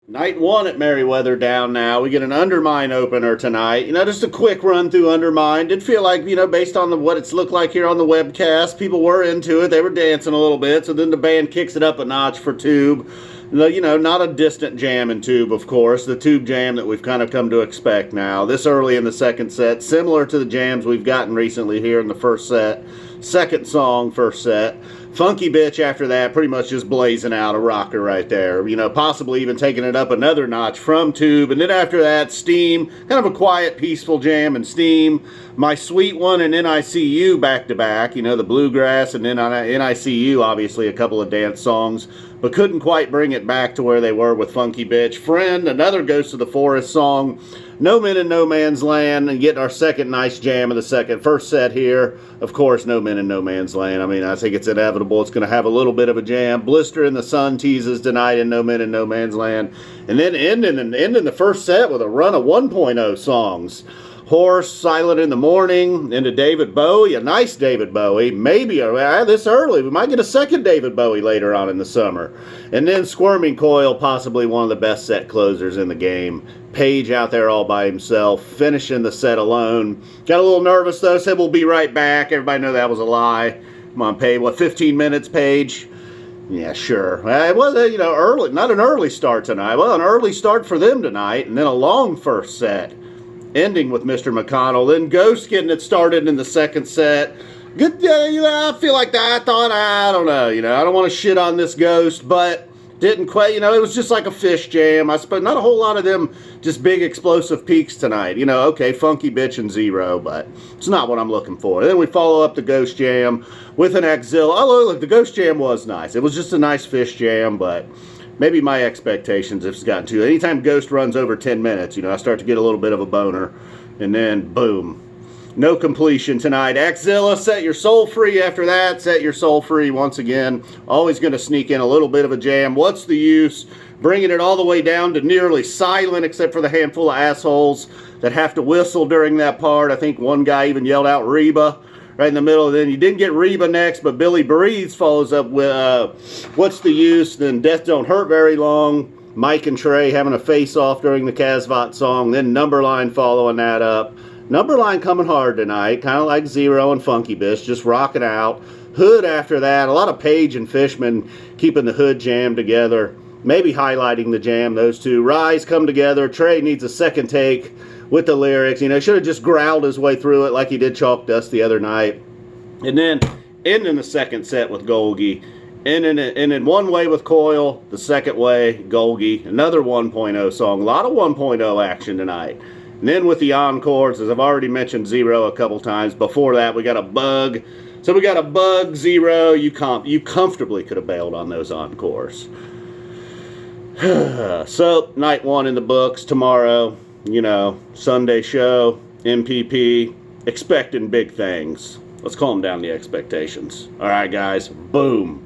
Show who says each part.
Speaker 1: Night one at Merriweather down now. We get an Undermind opener tonight. Just a quick run through Undermind. Did feel like, based on what it's looked like here on the webcast, people were into it. They were dancing a little bit. So then the band kicks it up a notch for Tube. Not a distant jam in Tube, of course. The Tube jam that we've kind of come to expect now. This early in the second set, similar to the jams we've gotten recently here in the first set. Second song, first set. Funky Bich after that, pretty much just blazing out a rocker right there. Possibly even taking it up another notch from Tube. And then after that, Steam, kind of a quiet, peaceful jam in Steam. My Sweet One and NICU back-to-back. The Bluegrass, and then on NICU, obviously, a couple of dance songs. But couldn't quite bring it back to where they were with Funky Bich. Friend, another Ghost of the Forest song. No Men in No Man's Land, and getting our second nice jam of the first set here. Of course, No Men in No Man's Land. I think it's inevitable. It's going to have a little bit of a jam. Blister in the Sun teases tonight in No Men in No Man's Land. And then ending the first set with a run of 1.0 songs. Horse, Silent in the Morning, into David Bowie, a nice David Bowie. Maybe this early, we might get a second David Bowie later on in the summer. And then Squirming Coil, possibly one of the best set closers in the game. Page out there all by himself, finishing the set alone. Got a little nervous though, said we'll be right back. Everybody know that was a lie. Come on, Page, 15 minutes, Page? Yeah, sure. It was, early, not an early start tonight. Well, an early start for them tonight, and then a long first set. Ending with Mr. McConnell, then Ghost getting it started in the second set. Good, I feel like that. I don't know, I don't want to shit on this Ghost, but didn't quite, it was just like a Phish jam. I suppose not a whole lot of them just big explosive peaks tonight. Okay, Funky Bich and Zero, but it's not what I'm looking for. And then we follow up the Ghost jam with an Axilla. Oh, look, the Ghost jam was nice. It was just a nice Phish jam, but maybe my expectations have gotten to. Anytime Ghost runs over 10 minutes, I start to get a little bit of a boner. And then, boom. No completion tonight. Axilla, Set Your Soul Free after that. Set Your Soul Free once again. Always going to sneak in a little bit of a jam. What's the use? Bringing it all the way down to nearly silent, except for the handful of assholes that have to whistle during that part. I think one guy even yelled out Reba right in the middle. Then you didn't get Reba next, but Billy Breathes follows up with What's the Use? Then Death Don't Hurt Very Long. Mike and Trey having a face-off during the Casvot song. Then Numberline following that up. Numberline coming hard tonight, kind of like Zero and Funky Bich, just rocking out. Hood after that. A lot of Page and Fishman keeping the Hood jam together. Maybe highlighting the jam, those two. Rise come together. Trey needs a second take with the lyrics. Should have just growled his way through it like he did Chalk Dust the other night. And then ending the second set with Golgi. Ending in one way with Coil, the second way, Golgi. Another 1.0 song. A lot of 1.0 action tonight. And then with the Encores, as I've already mentioned Zero a couple times. Before that, we got a Bug. So we got a Bug, Zero. You comfortably could have bailed on those Encores. So, night one in the books. Tomorrow, Sunday show, MPP. Expecting big things. Let's calm down the expectations. All right, guys. Boom.